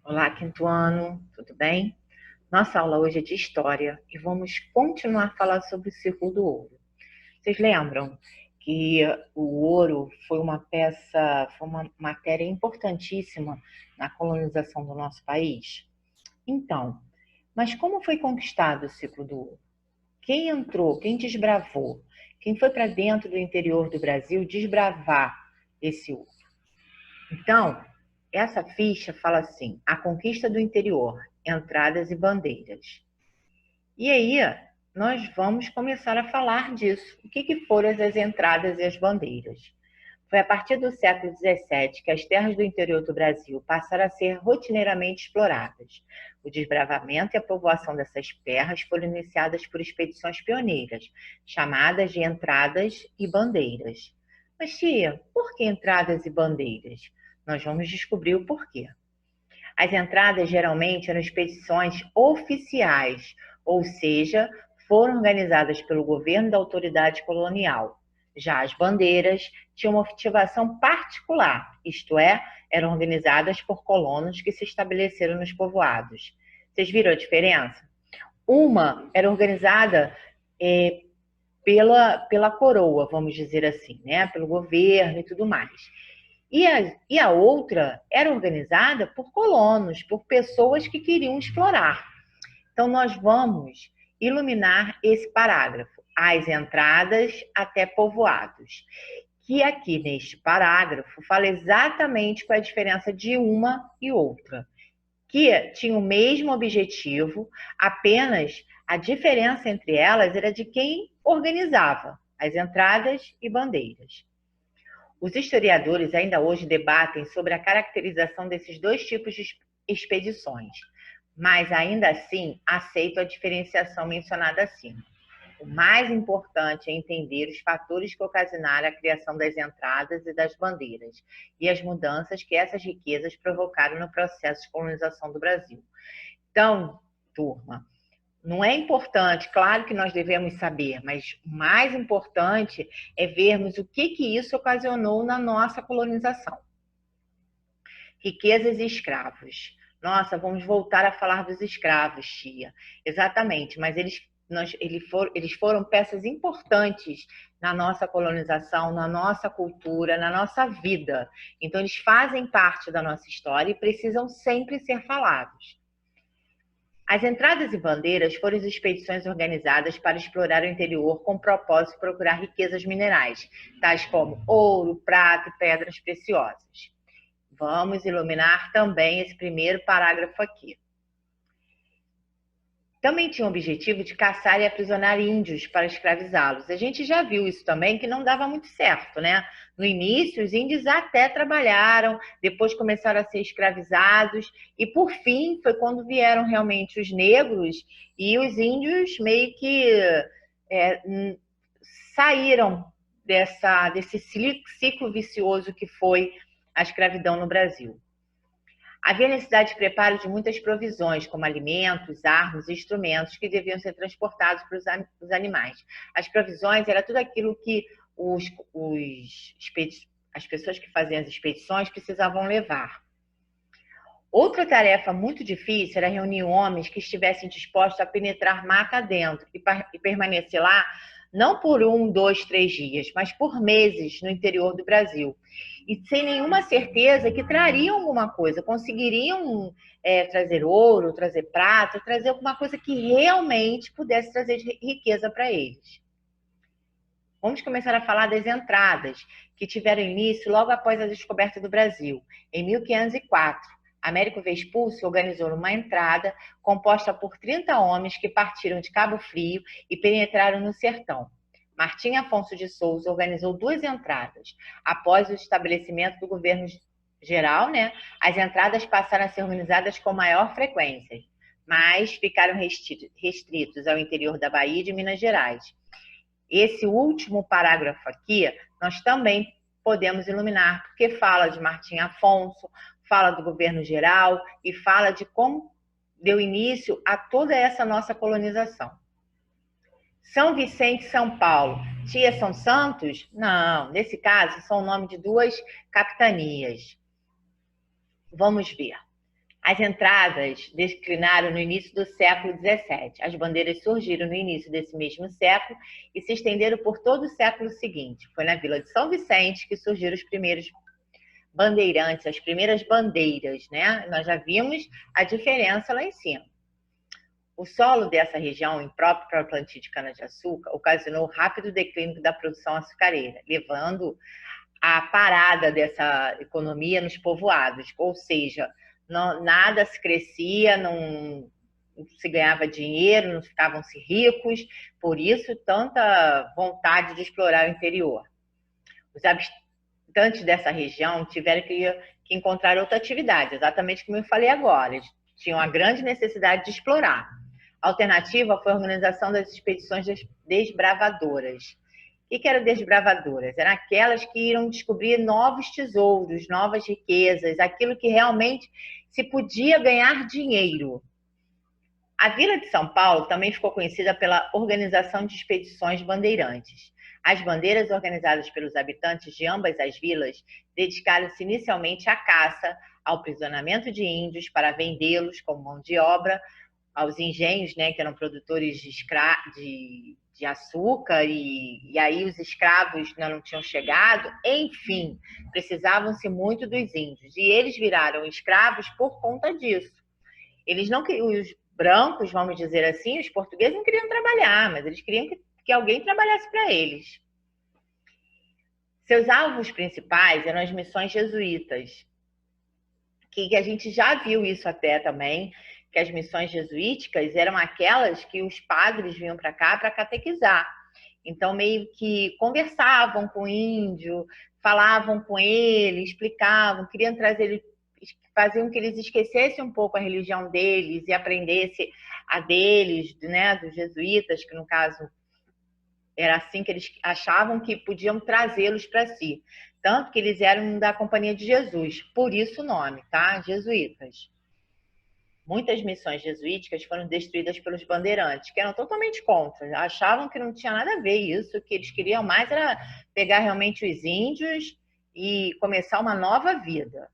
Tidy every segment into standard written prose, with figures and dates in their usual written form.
Olá, quinto ano, tudo bem? Nossa aula hoje é de História e vamos continuar a falar sobre o ciclo do ouro. Vocês lembram que o ouro foi uma matéria importantíssima na colonização do nosso país? Então, mas como foi conquistado o ciclo do ouro? Quem entrou, quem desbravou, quem foi para dentro do interior do Brasil desbravar esse ouro? Então, essa ficha fala assim: a conquista do interior, entradas e bandeiras. E aí, nós vamos começar a falar disso. O que foram as entradas e as bandeiras? Foi a partir do século XVII que as terras do interior do Brasil passaram a ser rotineiramente exploradas. O desbravamento e a povoação dessas terras foram iniciadas por expedições pioneiras, chamadas de entradas e bandeiras. Mas, tia, por que entradas e bandeiras? Nós vamos descobrir o porquê. As entradas geralmente eram expedições oficiais, ou seja, foram organizadas pelo governo da autoridade colonial. Já as bandeiras tinham uma motivação particular, isto é, eram organizadas por colonos que se estabeleceram nos povoados. Vocês viram a diferença? Uma era organizada pela coroa, vamos dizer assim, né? Pelo governo e tudo mais. E a outra era organizada por colonos, por pessoas que queriam explorar. Então, nós vamos iluminar esse parágrafo, as entradas até povoados, que aqui neste parágrafo fala exatamente qual é a diferença de uma e outra, que tinham o mesmo objetivo, apenas a diferença entre elas era de quem organizava as entradas e bandeiras. Os historiadores ainda hoje debatem sobre a caracterização desses dois tipos de expedições, mas ainda assim aceitam a diferenciação mencionada acima. O mais importante é entender os fatores que ocasionaram a criação das entradas e das bandeiras e as mudanças que essas riquezas provocaram no processo de colonização do Brasil. Então, turma, não é importante, claro que nós devemos saber, mas o mais importante é vermos o que isso ocasionou na nossa colonização. Riquezas e escravos. Nossa, vamos voltar a falar dos escravos, tia. Exatamente, mas eles foram peças importantes na nossa colonização, na nossa cultura, na nossa vida. Então, eles fazem parte da nossa história e precisam sempre ser falados. As entradas e bandeiras foram as expedições organizadas para explorar o interior com o propósito de procurar riquezas minerais, tais como ouro, prata e pedras preciosas. Vamos iluminar também esse primeiro parágrafo aqui. Também tinha o objetivo de caçar e aprisionar índios para escravizá-los. A gente já viu isso também, que não dava muito certo, né? No início, os índios até trabalharam, depois começaram a ser escravizados, e por fim foi quando vieram realmente os negros e os índios meio que saíram desse ciclo vicioso que foi a escravidão no Brasil. Havia necessidade de preparo de muitas provisões, como alimentos, armas e instrumentos que deviam ser transportados para os animais. As provisões era tudo aquilo que as pessoas que faziam as expedições precisavam levar. Outra tarefa muito difícil era reunir homens que estivessem dispostos a penetrar mata dentro e permanecer lá não por 1, 2, 3 dias, mas por meses no interior do Brasil. E sem nenhuma certeza que trariam alguma coisa, conseguiriam trazer ouro, trazer prata, trazer alguma coisa que realmente pudesse trazer riqueza para eles. Vamos começar a falar das entradas, que tiveram início logo após a descoberta do Brasil, em 1504. Américo Vespucci organizou uma entrada composta por 30 homens que partiram de Cabo Frio e penetraram no sertão. Martim Afonso de Souza organizou 2 entradas. Após o estabelecimento do governo geral, né, as entradas passaram a ser organizadas com maior frequência, mas ficaram restritos ao interior da Bahia e de Minas Gerais. Esse último parágrafo aqui, nós também podemos iluminar, porque fala de Martim Afonso, fala do governo geral e fala de como deu início a toda essa nossa colonização. São Vicente e São Paulo. Tia, são santos? Não, nesse caso são o nome de 2 capitanias. Vamos ver. As entradas declinaram no início do século XVII. As bandeiras surgiram no início desse mesmo século e se estenderam por todo o século seguinte. Foi na Vila de São Vicente que surgiram os primeiros bandeirantes, as primeiras bandeiras, né? Nós já vimos a diferença lá em cima. O solo dessa região, impróprio para o plantio de cana-de-açúcar, ocasionou o rápido declínio da produção açucareira, levando à parada dessa economia nos povoados, ou seja, nada se crescia, não se ganhava dinheiro, não ficavam-se ricos, por isso tanta vontade de explorar o interior. Os habitantes dessa região tiveram que encontrar outra atividade, exatamente como eu falei agora, eles tinham a grande necessidade de explorar. A alternativa foi a organização das expedições desbravadoras. O que eram desbravadoras? Eram aquelas que iam descobrir novos tesouros, novas riquezas, aquilo que realmente se podia ganhar dinheiro. A Vila de São Paulo também ficou conhecida pela organização de expedições bandeirantes. As bandeiras organizadas pelos habitantes de ambas as vilas dedicaram-se inicialmente à caça, ao aprisionamento de índios para vendê-los como mão de obra, aos engenhos, né, que eram produtores de açúcar, e aí os escravos não tinham chegado, enfim, precisavam-se muito dos índios. E eles viraram escravos por conta disso. Eles não queriam, os brancos, vamos dizer assim, os portugueses não queriam trabalhar, mas eles queriam que alguém trabalhasse para eles. Seus alvos principais eram as missões jesuítas, que a gente já viu isso até também, que as missões jesuíticas eram aquelas que os padres vinham para cá para catequizar. Então, meio que conversavam com o índio, falavam com ele, explicavam, queriam trazer ele, faziam que eles esquecessem um pouco a religião deles e aprendessem a deles, né, dos jesuítas, que no caso era assim que eles achavam que podiam trazê-los para si. Tanto que eles eram da Companhia de Jesus, por isso o nome, tá? Jesuítas. Muitas missões jesuíticas foram destruídas pelos bandeirantes, que eram totalmente contra, achavam que não tinha nada a ver isso, que eles queriam mais era pegar realmente os índios e começar uma nova vida.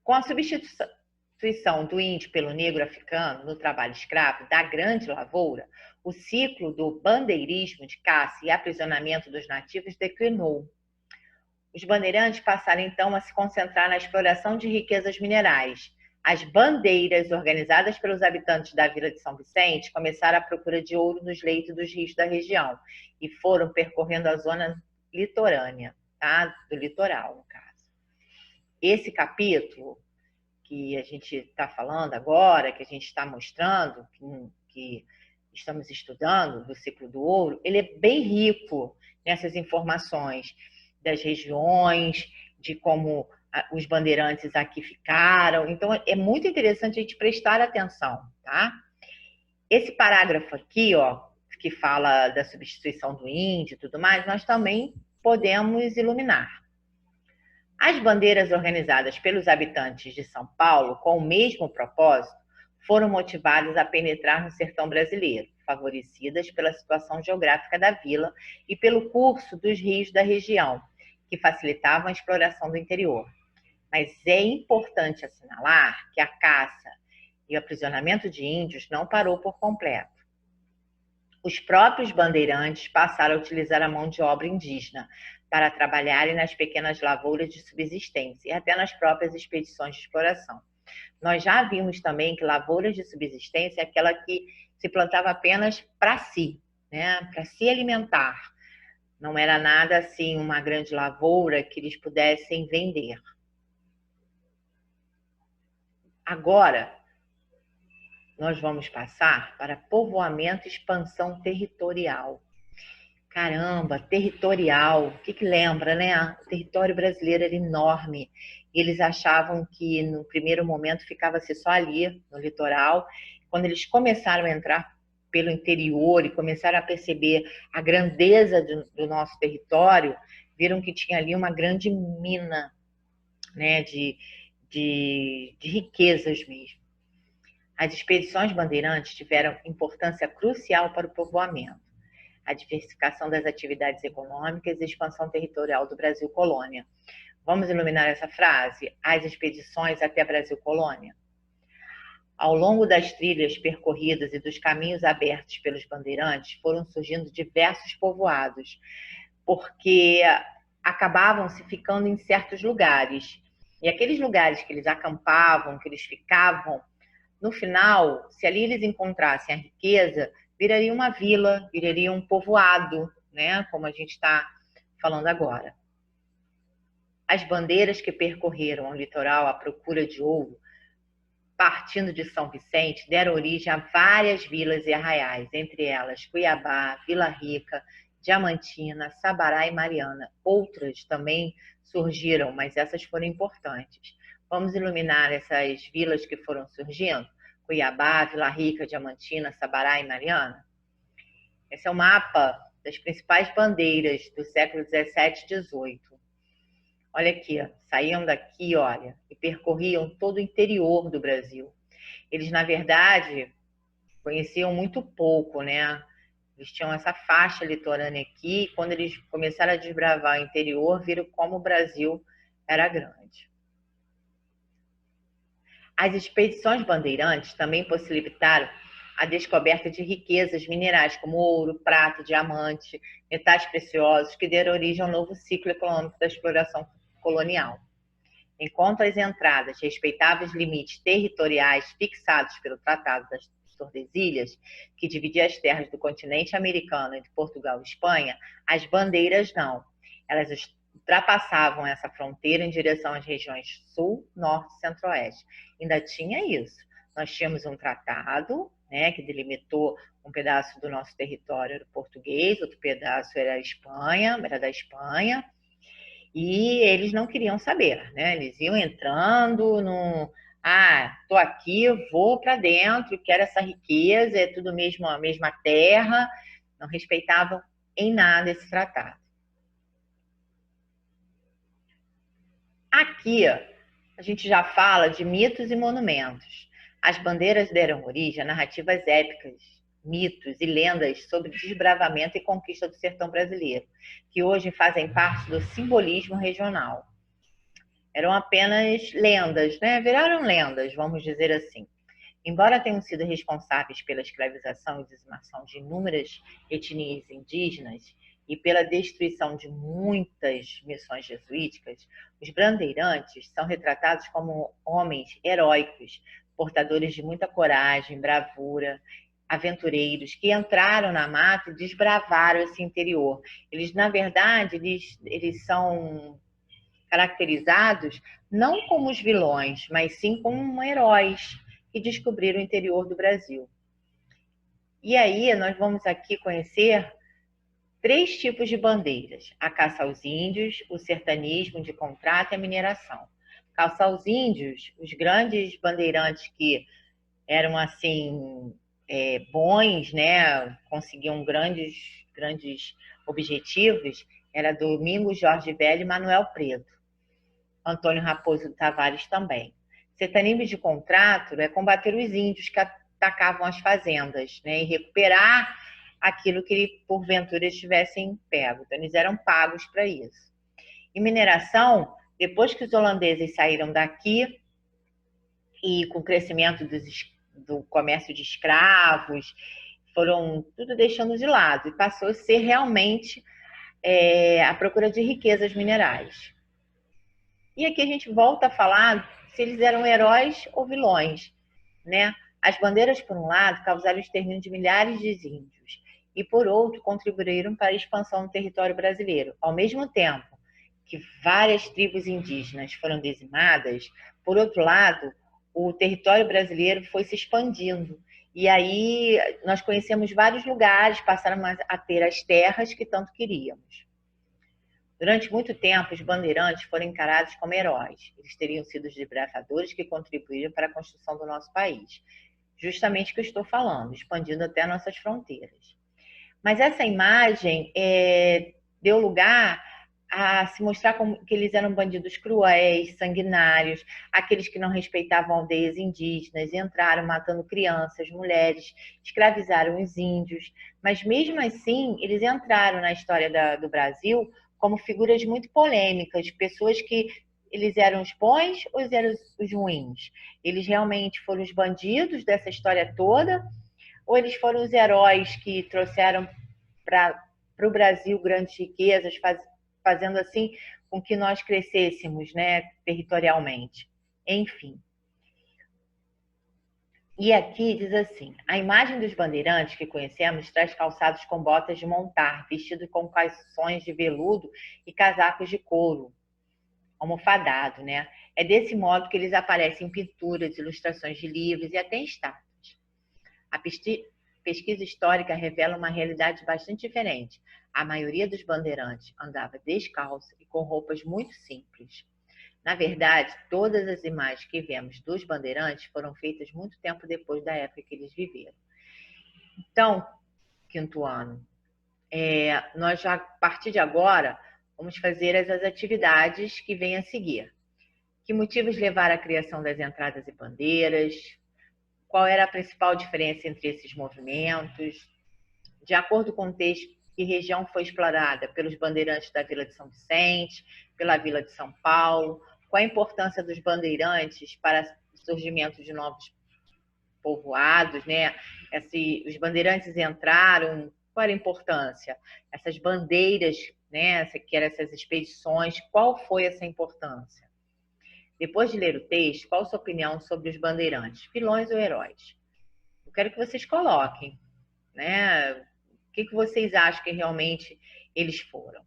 Com a substituição do índio pelo negro africano no trabalho escravo da grande lavoura, o ciclo do bandeirismo de caça e aprisionamento dos nativos declinou. Os bandeirantes passaram então a se concentrar na exploração de riquezas minerais. As bandeiras, organizadas pelos habitantes da Vila de São Vicente, começaram a procura de ouro nos leitos dos rios da região e foram percorrendo a zona litorânea, tá? Do litoral, no caso. Esse capítulo que a gente está falando agora, que a gente está mostrando, que estamos estudando, do ciclo do ouro, ele é bem rico nessas informações das regiões, de como os bandeirantes aqui ficaram. Então, é muito interessante a gente prestar atenção, tá? Esse parágrafo aqui, ó, que fala da substituição do índio e tudo mais, nós também podemos iluminar. As bandeiras organizadas pelos habitantes de São Paulo, com o mesmo propósito, foram motivadas a penetrar no sertão brasileiro, favorecidas pela situação geográfica da vila e pelo curso dos rios da região, que facilitavam a exploração do interior. Mas é importante assinalar que a caça e o aprisionamento de índios não parou por completo. Os próprios bandeirantes passaram a utilizar a mão de obra indígena para trabalharem nas pequenas lavouras de subsistência e até nas próprias expedições de exploração. Nós já vimos também que lavouras de subsistência é aquela que se plantava apenas para si, né? Para se alimentar. Não era nada assim uma grande lavoura que eles pudessem vender. Agora, nós vamos passar para povoamento e expansão territorial. Caramba, territorial. O que lembra, né? O território brasileiro era enorme. Eles achavam que no primeiro momento ficava-se só ali, no litoral. Quando eles começaram a entrar pelo interior e começaram a perceber a grandeza do nosso território, viram que tinha ali uma grande mina, né, de riquezas mesmo. As expedições bandeirantes tiveram importância crucial para o povoamento, a diversificação das atividades econômicas e a expansão territorial do Brasil colônia. Vamos iluminar essa frase? As expedições até Brasil Colônia. Ao longo das trilhas percorridas e dos caminhos abertos pelos bandeirantes, foram surgindo diversos povoados, porque acabavam se ficando em certos lugares. E aqueles lugares que eles acampavam, que eles ficavam, no final, se ali eles encontrassem a riqueza, viraria uma vila, viraria um povoado, né? Como a gente está falando agora. As bandeiras que percorreram o litoral à procura de ouro, partindo de São Vicente, deram origem a várias vilas e arraiais, entre elas Cuiabá, Vila Rica, Diamantina, Sabará e Mariana. Outras também surgiram, mas essas foram importantes. Vamos iluminar essas vilas que foram surgindo? Cuiabá, Vila Rica, Diamantina, Sabará e Mariana. Esse é o mapa das principais bandeiras do século 17 e 18. Olha aqui, saíam daqui, olha, e percorriam todo o interior do Brasil. Eles, na verdade, conheciam muito pouco, né? Eles tinham essa faixa litorânea aqui, e quando eles começaram a desbravar o interior, viram como o Brasil era grande. As expedições bandeirantes também possibilitaram a descoberta de riquezas minerais como ouro, prata, diamante, metais preciosos, que deram origem ao novo ciclo econômico da exploração colonial. Enquanto as entradas respeitavam os limites territoriais fixados pelo Tratado das Tordesilhas, que dividia as terras do continente americano entre Portugal e Espanha, as bandeiras não. Elas ultrapassavam essa fronteira em direção às regiões sul, norte e centro-oeste. Ainda tinha isso. Nós tínhamos um tratado, né, que delimitou um pedaço do nosso território era português, outro pedaço era Espanha, era da Espanha, e eles não queriam saber, né? Eles iam entrando no... tô aqui, vou para dentro, quero essa riqueza, é tudo mesmo a mesma terra. Não respeitavam em nada esse tratado. Aqui, a gente já fala de mitos e monumentos. As bandeiras deram origem a narrativas épicas, mitos e lendas sobre desbravamento e conquista do sertão brasileiro, que hoje fazem parte do simbolismo regional. Eram apenas lendas, né? Viraram lendas, vamos dizer assim. Embora tenham sido responsáveis pela escravização e dizimação de inúmeras etnias indígenas e pela destruição de muitas missões jesuíticas, os bandeirantes são retratados como homens heróicos, portadores de muita coragem, bravura, aventureiros que entraram na mata e desbravaram esse interior. Eles, na verdade, eles são caracterizados não como os vilões, mas sim como heróis que descobriram o interior do Brasil. E aí nós vamos aqui conhecer 3 tipos de bandeiras: a caça aos índios, o sertanismo de contrato e a mineração. Caça aos índios, os grandes bandeirantes que eram assim bons, né, conseguiam grandes objetivos, era Domingos Jorge Velho e Manuel Preto. Antônio Raposo Tavares também. Sertanismo de contrato é combater os índios que atacavam as fazendas, né, e recuperar aquilo que porventura eles tivessem pego. Então, eles eram pagos para isso. E mineração, depois que os holandeses saíram daqui e com o crescimento do comércio de escravos, foram tudo deixando de lado e passou a ser realmente a procura de riquezas minerais. E aqui a gente volta a falar se eles eram heróis ou vilões, né? As bandeiras, por um lado, causaram o extermínio de milhares de índios e, por outro, contribuíram para a expansão do território brasileiro. Ao mesmo tempo que várias tribos indígenas foram dizimadas, por outro lado, o território brasileiro foi se expandindo. E aí nós conhecemos vários lugares, passaram a ter as terras que tanto queríamos. Durante muito tempo, os bandeirantes foram encarados como heróis. Eles teriam sido os desbravadores que contribuíram para a construção do nosso país. Justamente o que eu estou falando, expandindo até nossas fronteiras. Mas essa imagem deu lugar a se mostrar como que eles eram bandidos cruéis, sanguinários, aqueles que não respeitavam aldeias indígenas, entraram matando crianças, mulheres, escravizaram os índios. Mas mesmo assim, eles entraram na história do Brasil como figuras muito polêmicas, pessoas que eles eram os bons ou eles eram os ruins? Eles realmente foram os bandidos dessa história toda ou eles foram os heróis que trouxeram para o Brasil grandes riquezas, fazendo assim com que nós crescêssemos, né, territorialmente? Enfim. E aqui diz assim: a imagem dos bandeirantes que conhecemos traz calçados com botas de montar, vestidos com calções de veludo e casacos de couro, almofadado, né? É desse modo que eles aparecem em pinturas, ilustrações de livros e até em estátuas. A pesquisa histórica revela uma realidade bastante diferente. A maioria dos bandeirantes andava descalça e com roupas muito simples. Na verdade, todas as imagens que vemos dos bandeirantes foram feitas muito tempo depois da época que eles viveram. Então, quinto ano, nós já, a partir de agora, vamos fazer as atividades que vêm a seguir. Que motivos levaram à criação das entradas e bandeiras? Qual era a principal diferença entre esses movimentos? De acordo com o texto, que região foi explorada pelos bandeirantes da Vila de São Vicente, pela Vila de São Paulo? Qual a importância dos bandeirantes para o surgimento de novos povoados, né? Os bandeirantes entraram, qual era a importância? Essas bandeiras, né? Que eram essas expedições, qual foi essa importância? Depois de ler o texto, qual a sua opinião sobre os bandeirantes, vilões ou heróis? Eu quero que vocês coloquem, né? O que vocês acham que realmente eles foram?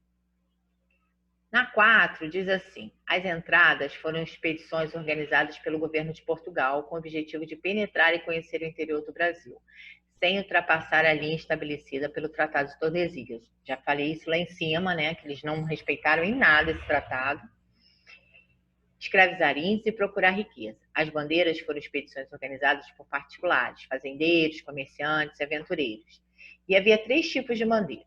Na 4, diz assim: as entradas foram expedições organizadas pelo governo de Portugal com o objetivo de penetrar e conhecer o interior do Brasil, sem ultrapassar a linha estabelecida pelo Tratado de Tordesilhas. Já falei isso lá em cima, né? Que eles não respeitaram em nada esse tratado. Escravizar índios e procurar riqueza. As bandeiras foram expedições organizadas por particulares, fazendeiros, comerciantes e aventureiros. E havia 3 tipos de bandeira.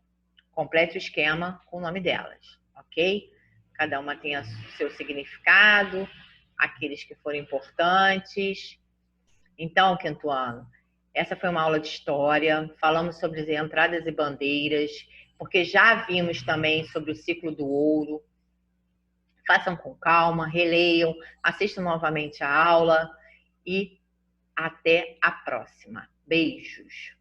Complete o esquema com o nome delas, ok? Cada uma tem o seu significado, aqueles que foram importantes. Então, quinto ano, essa foi uma aula de história. Falamos sobre as entradas e bandeiras, porque já vimos também sobre o ciclo do ouro. Façam com calma, releiam, assistam novamente a aula e até a próxima. Beijos!